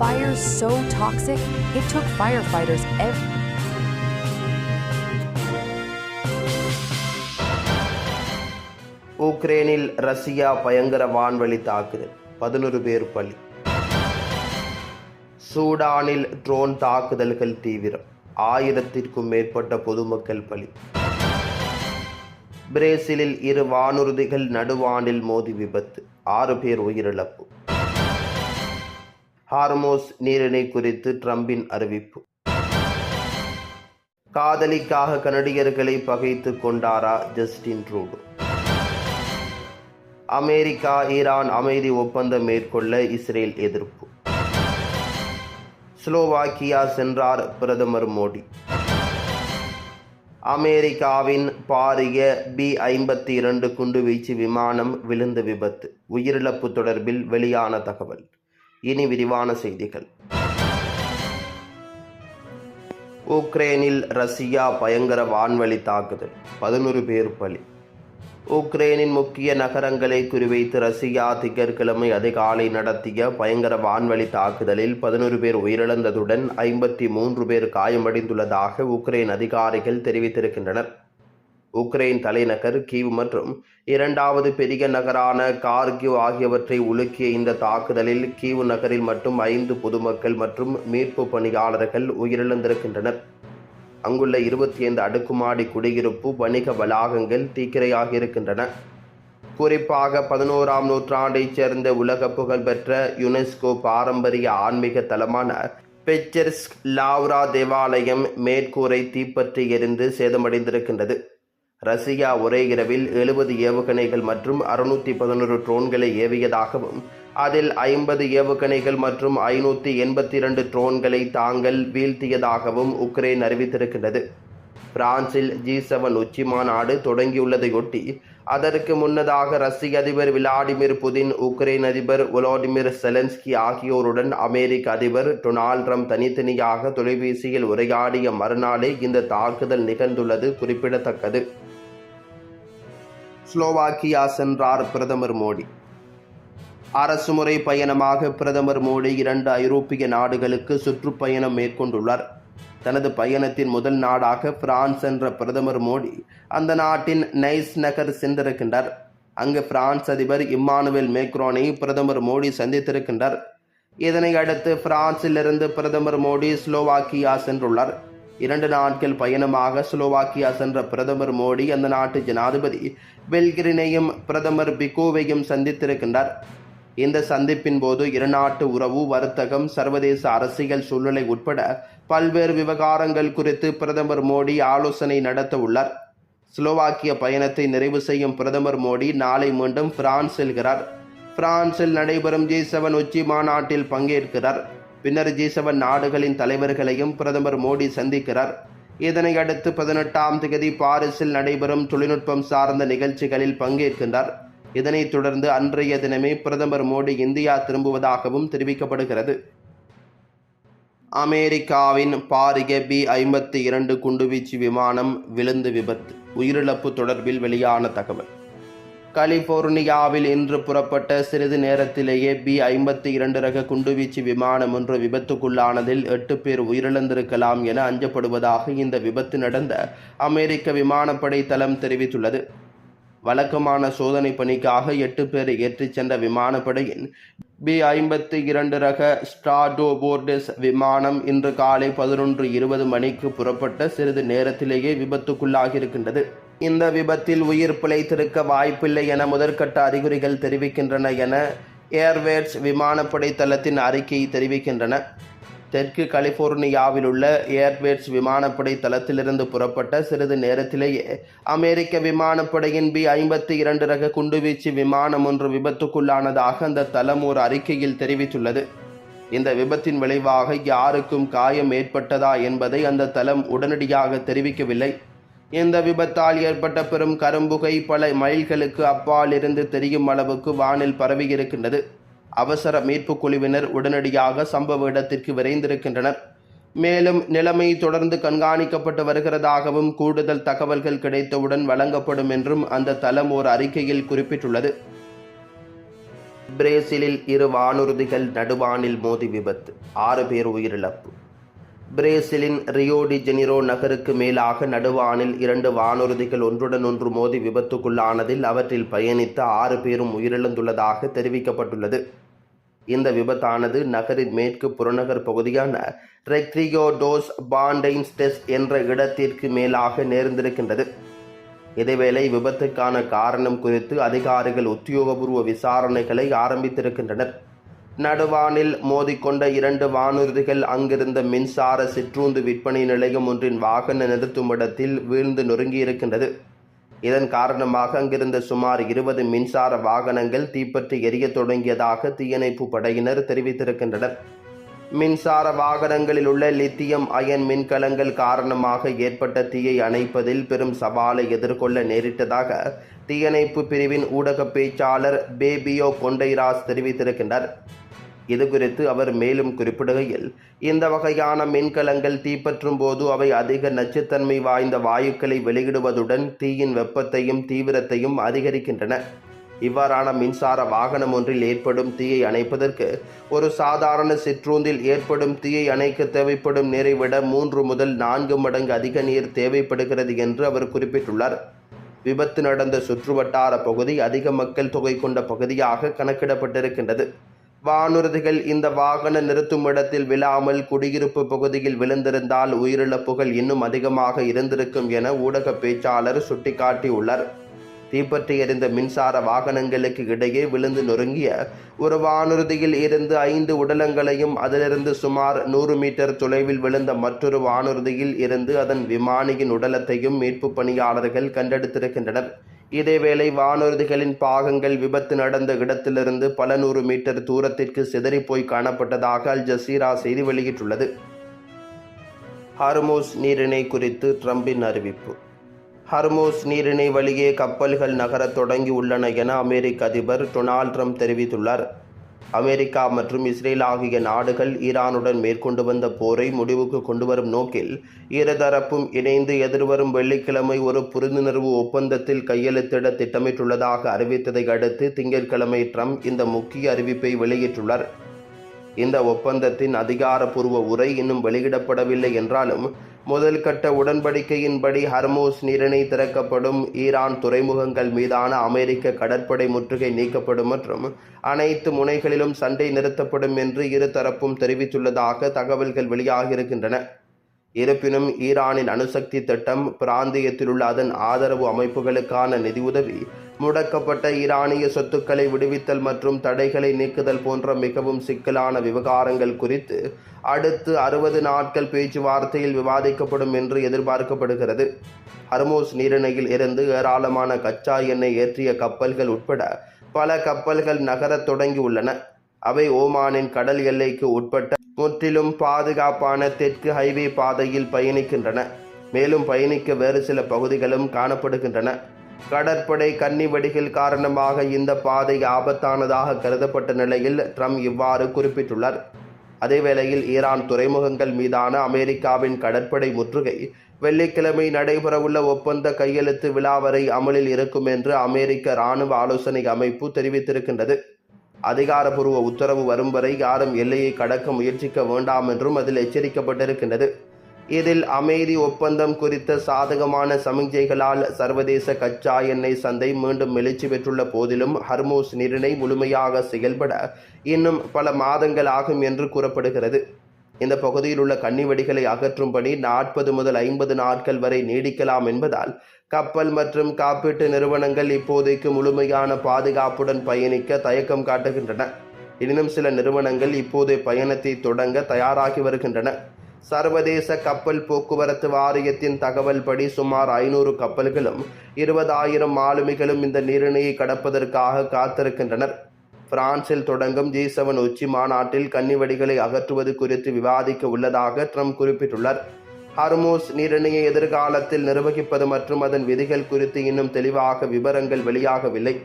fire's so toxic, it took firefighters உக்ரைனில் Russia பயங்கர வான்வழி தாக்குதல், 11 பேர் பலி. சூடானில் ட்ரோன் தாக்குதல்கள் தீவிரம், 1000க்கும் மேற்பட்ட பொதுமக்கள் பலி. பிரேசிலில் 2 வானூர்திகள் நடுவானில் மோதி விபத்து, 6 பேர் உயிரிழப்பு. ஹார்மோஸ் நீரிணை குறித்து ட்ரம்பின் அறிவிப்பு. காதலிக்காக கனடியர்களை பகைத்து கொண்டாரா ஜஸ்டின் ட்ரூடோ. அமெரிக்கா ஈரான் அமைதி ஒப்பந்தம் மேற்கொள்ள இஸ்ரேல் எதிர்ப்பு. ஸ்லோவாக்கியா சென்றார் பிரதமர் மோடி. அமெரிக்காவின் பாரிய B-52 குண்டுவீச்சு விமானம் விழுந்து விபத்து, உயிரிழப்பு தொடர்பில் வெளியான தகவல். இனி விரிவான செய்திகள். உக்ரைனில் ரஷ்யா பயங்கர வான்வழி தாக்குதல், 11 பேர் பலி. உக்ரைனின் முக்கிய நகரங்களை குறிவைத்து ரஷ்யா திங்கட்கிழமை அதிகாலை நடத்திய பயங்கர வான்வழி தாக்குதலில் 11 பேர் உயிரிழந்ததுடன் 53 பேர் காயமடைந்துள்ளதாக உக்ரைன் அதிகாரிகள் தெரிவித்திருக்கின்றனர். உக்ரைன் தலைநகர் கீவ் மற்றும் 2வது பெரிய நகரான கார்கிவ் ஆகியவற்றை உலுக்கிய இந்த தாக்குதலில் கீவ் நகரில் மட்டும் 5 பொதுமக்கள் மற்றும் மீட்பு பணியாளர்கள் உயிரிழந்திருக்கின்றனர். அங்குள்ள 25 அடுக்குமாடி குடியிருப்பு வணிக வளாகங்கள் தீக்கிரையாகியிருக்கின்றன. குறிப்பாக 11ஆம் நூற்றாண்டைச் சேர்ந்த உலக புகழ்பெற்ற யுனெஸ்கோ பாரம்பரிய ஆன்மீக தலமான பெச்செர்ஸ்க் லாவ்ரா தேவாலயம் மேற்கூரை தீப்பற்றி எரிந்து சேதமடைந்திருக்கின்றது. ரஷ்யா ஒரே இரவில் 70 ஏவுகணைகள் மற்றும் 611 ட்ரோன்களை ஏவியதாகவும் அதில் 50 ஏவுகணைகள் மற்றும் 582 ட்ரோன்களை தாங்கள் வீழ்த்தியதாகவும் உக்ரைன் அறிவித்திருக்கின்றது. பிரான்சில் G7 உச்சி மாநாடு தொடங்கியுள்ளதையொட்டி அதற்கு முன்னதாக ரஷ்ய அதிபர் விளாடிமிர் புதின், உக்ரைன் அதிபர் வோலோடிமிர் செலன்ஸ்கி ஆகியோருடன் அமெரிக்க அதிபர் டொனால்ட் ட்ரம்ப் தனித்தனியாக தொலைபேசியில் உரையாடிய மறுநாளே இந்த தாக்குதல் நிகழ்ந்துள்ளது குறிப்பிடத்தக்கது. ஸ்லோவாக்கியா சென்றார் பிரதமர் மோடி. அரசுமுறை பயணமாக பிரதமர் மோடி 2 ஐரோப்பிய நாடுகளுக்கு சுற்றுப்பயணம் மேற்கொண்டுள்ளார். தனது பயணத்தின் முதல் நாடாக பிரான்ஸ் சென்ற பிரதமர் மோடி அந்த நாட்டின் நைஸ் நகர் சென்றிருக்கின்றார். அங்கு பிரான்ஸ் அதிபர் இம்மானுவேல் மேக்ரோனை பிரதமர் மோடி சந்தித்திருக்கின்றார். இதனை அடுத்து பிரான்சிலிருந்து பிரதமர் மோடி ஸ்லோவாக்கியா சென்றுள்ளார். 2 நாட்கள் பயணமாக ஸ்லோவாக்கியா சென்ற பிரதமர் மோடி அந்த நாட்டு ஜனாதிபதி பெல்கிரினையும் பிரதமர் பிகோவையும் சந்தித்திருக்கின்றார். இந்த சந்திப்பின் போது 2 நாட்டு உறவு, வர்த்தகம், சர்வதேச அரசியல் சூழ்நிலை உட்பட பல்வேறு விவகாரங்கள் குறித்து பிரதமர் மோடி ஆலோசனை நடத்த உள்ளார். ஸ்லோவாக்கிய பயணத்தை நிறைவு செய்யும் பிரதமர் மோடி நாளை மீண்டும் பிரான்ஸ் செல்கிறார். பிரான்சில் நடைபெறும் G7 உச்சி மாநாட்டில் பங்கேற்கிறார். பின்னர் G7 நாடுகளின் தலைவர்களையும் பிரதமர் மோடி சந்திக்கிறார். இதனை அடுத்து 18ஆம் தேதி பாரிஸில் நடைபெறும் தொழில்நுட்பம் சார்ந்த நிகழ்ச்சிகளில் பங்கேற்கின்றார். இதனைத் தொடர்ந்து அன்றைய தினமே பிரதமர் மோடி இந்தியா திரும்புவதாகவும் தெரிவிக்கப்படுகிறது. அமெரிக்காவின் பாரிய B-52 குண்டுவீச்சு விமானம் விழுந்து விபத்து, உயிரிழப்பு தொடர்பில் வெளியான தகவல். கலிபோர்னியாவில் இன்று புறப்பட்ட சிறிது நேரத்திலேயே B-52 ரக குண்டுவீச்சு விமானம் ஒன்று விபத்துக்குள்ளானதில் 8 பேர் உயிரிழந்திருக்கலாம் என அஞ்சப்படுவதாக இந்த விபத்து நடந்த அமெரிக்க விமானப்படை தளம் தெரிவித்துள்ளது. வழக்கமான சோதனை பணிக்காக 8 பேரை ஏற்றிச் சென்ற விமானப்படையின் B-52 ரக ஸ்ட்ராடோபோர்டஸ் விமானம் இன்று காலை 11:20 மணிக்கு புறப்பட்ட சிறிது நேரத்திலேயே விபத்துக்குள்ளாகியிருக்கின்றது. இந்த விபத்தில் உயிர் பிழைத்திருக்க வாய்ப்பில்லை என முதற்கட்ட அறிகுறிகள் தெரிவிக்கின்றன என ஏர்வேட்ஸ் விமானப்படை தளத்தின் அறிக்கை தெரிவிக்கின்றன. தெற்கு கலிபோர்னியாவில் உள்ள ஏர்வேட்ஸ் விமானப்படை தளத்திலிருந்து புறப்பட்ட சிறிது நேரத்திலேயே அமெரிக்க விமானப்படையின் B-52 ரக குண்டுவீச்சு விமானம் ஒன்று விபத்துக்குள்ளானதாக அந்த தளம் ஒரு அறிக்கையில் தெரிவித்துள்ளது. இந்த விபத்தின் விளைவாக யாருக்கும் காயம் ஏற்பட்டதா என்பதை அந்த தளம் உடனடியாக தெரிவிக்கவில்லை. இந்த விபத்தால் ஏற்பட்ட பெரும் கரும்புகை பல மைல்களுக்கு அப்பால் இருந்து தெரியும் அளவுக்கு வானில் பரவியிருக்கின்றது. அவசர மீட்பு குழுவினர் உடனடியாக சம்பவ இடத்திற்கு விரைந்திருக்கின்றனர். மேலும் நிலைமை தொடர்ந்து கண்காணிக்கப்பட்டு வருகிறதாகவும் கூடுதல் தகவல்கள் கிடைத்தவுடன் வழங்கப்படும் என்றும் அந்த தளம் ஒரு அறிக்கையில் குறிப்பிட்டுள்ளது. பிரேசிலில் 2 வானூர்திகள் நடுவானில் மோதி விபத்து, 6 பேர் உயிரிழப்பு. பிரேசிலின் ரியோ டி ஜெனிரோ நகருக்கு மேலாக நடுவானில் 2 வானூர்திகள் ஒன்றுடன் ஒன்று மோதி விபத்துக்குள்ளானதில் அவற்றில் பயணித்த 6 பேரும் உயிரிழந்துள்ளதாக தெரிவிக்கப்பட்டுள்ளது. இந்த விபத்தானது நகரின் மேற்கு புறநகர் பகுதியான ரெக்ரிகோ டோஸ் பாண்டைன்ஸ்டெஸ் என்ற இடத்திற்கு மேலாக நேர்ந்திருக்கின்றது. இதேவேளை விபத்துக்கான காரணம் குறித்து அதிகாரிகள் உத்தியோகபூர்வ விசாரணைகளை ஆரம்பித்திருக்கின்றனர். நடுவானில் மோதிக்கொண்ட 2 வானூர்திகள் அங்கிருந்த மின்சார சிற்றுந்து விற்பனை நிலையம் ஒன்றின் வாகன நிறுத்தும் இடத்தில் வீழ்ந்து நொறுங்கியிருக்கின்றது. இதன் காரணமாக அங்கிருந்த சுமார் 20 மின்சார வாகனங்கள் தீப்பற்றி எரிய தொடங்கியதாக தீயணைப்பு படையினர் தெரிவித்திருக்கின்றனர். மின்சார வாகனங்களில் உள்ள லித்தியம் அயன் மின்கலங்கள் காரணமாக ஏற்பட்ட தீயை அணைப்பதில் பெரும் சவாலை எதிர்கொள்ள நேரிட்டதாக தீயணைப்பு பிரிவின் ஊடக பேச்சாளர் பேபியோ கொண்டைராஸ் தெரிவித்திருக்கின்றார். இதுகுறித்து அவர் மேலும் குறிப்பிடுகையில், இந்த வகையான மின்கலங்கள் தீப்பற்றும் போது அவை அதிக நச்சுத்தன்மை வாய்ந்த வாயுக்களை வெளியிடுவதுடன் தீயின் வெப்பத்தையும் தீவிரத்தையும் அதிகரிக்கின்றன. இவ்வாறான மின்சார வாகனம் ஒன்றில் ஏற்படும் தீயை அணைப்பதற்கு ஒரு சாதாரண சிற்றூந்தில் ஏற்படும் தீயை அணைக்க தேவைப்படும் நீரை விட 3 முதல் 4 மடங்கு அதிக நீர் தேவைப்படுகிறது என்று அவர் குறிப்பிட்டுள்ளார். விபத்து நடந்த சுற்றுவட்டார பகுதி அதிக மக்கள் தொகை கொண்ட பகுதியாக கணக்கிடப்பட்டிருக்கின்றது. வானூர்திகள் இந்த வாகன நிறுத்தும் இடத்தில் விழாமல் குடியிருப்பு பகுதியில் விழுந்திருந்தால் உயிரிழப்புகள் இன்னும் அதிகமாக இருந்திருக்கும் என ஊடக பேச்சாளர் சுட்டிக்காட்டியுள்ளார். தீப்பற்றி எறிந்த மின்சார வாகனங்களுக்கு இடையே விழுந்து நொறுங்கிய ஒரு வானூர்தியில் இருந்து 5 உடலங்களையும் அதிலிருந்து சுமார் 100 மீட்டர் தொலைவில் விழுந்த மற்றொரு வானூர்தியில் இருந்து அதன் விமானியின் உடலத்தையும் மீட்பு பணியாளர்கள் கண்டெடுத்திருக்கின்றனர். இதேவேளை வானூர்திகளின் பாகங்கள் விபத்து நடந்த இடத்திலிருந்து பல 100 மீட்டர் தூரத்திற்கு சிதறிப்போய் காணப்பட்டதாக அல் ஜசீரா செய்தி வெளியிட்டுள்ளது. ஹர்மூஸ் நீரிணை குறித்து ட்ரம்பின் அறிவிப்பு. ஹர்மூஸ் நீரிணை வழியே கப்பல்கள் நகரத் தொடங்கியுள்ளன என அமெரிக்க அதிபர் டொனால்ட் ட்ரம்ப் தெரிவித்துள்ளார். அமெரிக்கா மற்றும் இஸ்ரேல் ஆகிய நாடுகள் ஈரானுடன் மேற்கொண்டு வந்த போரை முடிவுக்கு கொண்டுவரும் நோக்கில் இருதரப்பும் இணைந்து எதிர்வரும் வெள்ளிக்கிழமை ஒரு புரிந்துணர்வு ஒப்பந்தத்தில் கையெழுத்திட திட்டமிட்டுள்ளதாக அறிவித்ததை அடுத்து திங்கட்கிழமை ட்ரம்ப் இந்த முக்கிய அறிவிப்பை வெளியிட்டுள்ளார். இந்த ஒப்பந்தத்தின் அதிகாரப்பூர்வ உரை இன்னும் வெளியிடப்படவில்லை என்றாலும் முதல் கட்ட உடன்படிக்கையின்படி ஹர்மூஸ் நீரிணை திறக்கப்படும், ஈரான் துறைமுகங்கள் மீதான அமெரிக்க கடற்படை முற்றுகை நீக்கப்படும் மற்றும் அனைத்து முனைகளிலும் சண்டை நிறுத்தப்படும் என்று இருதரப்பும் தெரிவித்துள்ளதாக தகவல்கள் வெளியாகியிருக்கின்றன. இருப்பினும் ஈரானின் அணுசக்தி திட்டம், பிராந்தியத்தில் உள்ள அதன் ஆதரவு அமைப்புகளுக்கான நிதியுதவி, முடக்கப்பட்ட ஈரானிய சொத்துக்களை விடுவித்தல் மற்றும் தடைகளை நீக்குதல் போன்ற மிகவும் சிக்கலான விவகாரங்கள் குறித்து அடுத்து 60 நாட்கள் பேச்சுவார்த்தையில் விவாதிக்கப்படும் என்று எதிர்பார்க்கப்படுகிறது. ஹர்மூஸ் நீரிணையில் இருந்து ஏராளமான கச்சா எண்ணெய் ஏற்றிய கப்பல்கள் உட்பட பல கப்பல்கள் நகரத் தொடங்கியுள்ளன. அவை ஓமானின் கடல் எல்லைக்கு உட்பட்ட முற்றிலும் பாதுகாப்பான தெற்கு ஹைவே பாதையில் பயணிக்கின்றன. மேலும் பயணிக்க வேறு சில பகுதிகளும் காணப்படுகின்றன. கடற்படை கன்னி வெடிகள் காரணமாக இந்த பாதை ஆபத்தானதாக கருதப்பட்ட நிலையில் ட்ரம்ப் இவ்வாறு குறிப்பிட்டுள்ளார். அதேவேளையில் ஈரான் துறைமுகங்கள் மீதான அமெரிக்காவின் கடற்படை முற்றுகை வெள்ளிக்கிழமை நடைபெறவுள்ள ஒப்பந்த கையெழுத்து விழா வரை அமலில் இருக்கும் என்று அமெரிக்க இராணுவ ஆலோசனை அமைப்பு தெரிவித்திருக்கின்றது. அதிகாரப்பூர்வ உத்தரவு வரும் வரை யாரும் எல்லையை கடக்க முயற்சிக்க வேண்டாம் என்றும் அதில் எச்சரிக்கப்பட்டிருக்கின்றது. இதில் அமைதி ஒப்பந்தம் குறித்த சாதகமான சமிக்ஞைகளால் சர்வதேச கச்சா எண்ணெய் சந்தை மீண்டும் எழுச்சி பெற்றுள்ள போதிலும் ஹர்மூஸ் நீரிணை முழுமையாக செயல்பட இன்னும் பல மாதங்கள் ஆகும் என்று கூறப்படுகிறது. இந்த பகுதியில் உள்ள கன்னிவெடிகளை அகற்றும் பணி 40 முதல் 50 நாட்கள் வரை நீடிக்கலாம் என்பதால் கப்பல் மற்றும் காப்பீட்டு நிறுவனங்கள் இப்போதைக்கு முழுமையான பாதுகாப்புடன் பயணிக்க தயக்கம் காட்டுகின்றன. எனினும் சில நிறுவனங்கள் இப்போதைய பயணத்தை தொடங்க தயாராகி வருகின்றன. சர்வதேச கப்பல் போக்குவரத்து வாரியத்தின் தகவல் படி சுமார் 500 கப்பல்களும் 20,000 மாலுமிகளும் இந்த நீரிணையை கடப்பதற்காக காத்திருக்கின்றனர். பிரான்சில் தொடங்கும் G7 உச்சி மாநாட்டில் கன்னிவெடிகளை அகற்றுவது குறித்து விவாதிக்க உள்ளதாக ட்ரம்ப் குறிப்பிட்டுள்ளார். ஹர்மூஸ் நீரிணையை எதிர்காலத்தில் நிர்வகிப்பது மற்றும் அதன் விதிகள் குறித்து இன்னும் தெளிவாக விவரங்கள் வெளியாகவில்லை.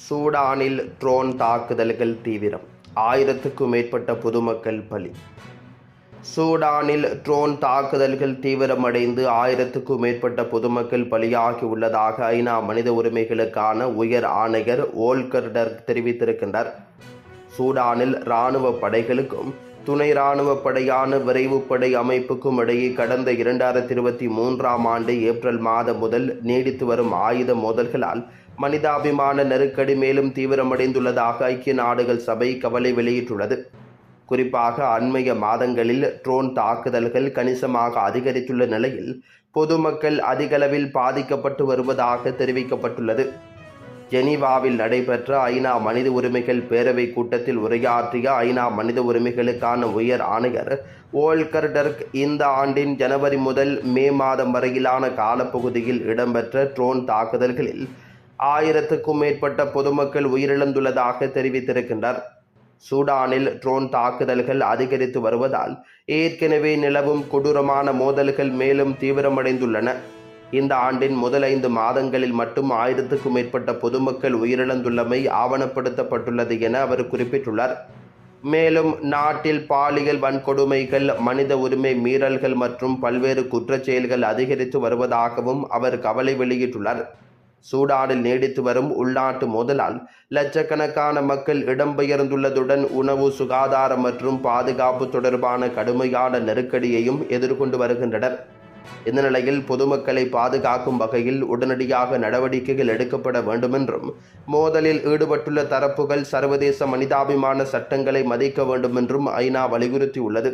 சூடானில் ட்ரோன் தாக்குதல்கள் தீவிரம், 1000க்கும் மேற்பட்ட பொதுமக்கள் பலி. சூடானில் ட்ரோன் தாக்குதல்கள் தீவிரமடைந்து 1000க்கும் மேற்பட்ட பொதுமக்கள் பலியாகி உள்ளதாக ஐநா மனித உரிமைகளுக்கான உயர் ஆணையர் வோல்கர் டர்க் தெரிவித்திருக்கின்றார். சூடானில் இராணுவ படைகளுக்கும் துணை இராணுவ படையான விரைவுப்படை அமைப்புக்கும் இடையே கடந்த 2023ஆம் ஆண்டு ஏப்ரல் மாதம் முதல் நீடித்து வரும் ஆயுத மோதல்களால் மனிதாபிமான நெருக்கடி மேலும் தீவிரமடைந்துள்ளதாக ஐக்கிய நாடுகள் சபை கவலை வெளியிட்டுள்ளது. குறிப்பாக அண்மைய மாதங்களில் ட்ரோன் தாக்குதல்கள் கணிசமாக அதிகரித்துள்ள நிலையில் பொதுமக்கள் அதிகளவில் பாதிக்கப்பட்டு வருவதாக தெரிவிக்கப்பட்டுள்ளது. ஜெனீவாவில் நடைபெற்ற ஐநா மனித உரிமைகள் பேரவை கூட்டத்தில் உரையாற்றிய ஐநா மனித உரிமைகளுக்கான உயர் ஆணையர் வோல்கர் டர்க் இந்த ஆண்டின் ஜனவரி முதல் மே மாதம் வரையிலான காலப்பகுதியில் இடம்பெற்ற ட்ரோன் தாக்குதல்களில் 1000க்கும் மேற்பட்ட பொதுமக்கள் உயிரிழந்துள்ளதாக தெரிவித்திருக்கின்றார். சூடானில் ட்ரோன் தாக்குதல்கள் அதிகரித்து வருவதால் ஏற்கனவே நிலவும் கொடூரமான மோதல்கள் மேலும் தீவிரமடைந்துள்ளன. இந்த ஆண்டின் முதல் 5 மாதங்களில் மட்டும் 1000க்கும் மேற்பட்ட பொதுமக்கள் உயிரிழந்துள்ளமை ஆவணப்படுத்தப்பட்டுள்ளது என அவர் குறிப்பிட்டுள்ளார். மேலும் நாட்டில் பாலியல் வன்கொடுமைகள், மனித உரிமை மீறல்கள் மற்றும் பல்வேறு குற்றச்செயல்கள் அதிகரித்து வருவதாகவும் அவர் கவலை வெளியிட்டுள்ளார். சூடானில் நீடித்து வரும் உள்நாட்டு மோதலால் லட்சக்கணக்கான மக்கள் இடம்பெயர்ந்துள்ளதுடன் உணவு, சுகாதாரம் மற்றும் பாதுகாப்பு தொடர்பான கடுமையான நெருக்கடியையும் எதிர்கொண்டு வருகின்றனர். இந்த நிலையில் பொதுமக்களை பாதுகாக்கும் வகையில் உடனடியாக நடவடிக்கைகள் எடுக்கப்பட வேண்டுமென்றும் மோதலில் ஈடுபட்டுள்ள தரப்புகள் சர்வதேச மனிதாபிமான சட்டங்களை மதிக்க வேண்டுமென்றும் ஐநா வலியுறுத்தியுள்ளது.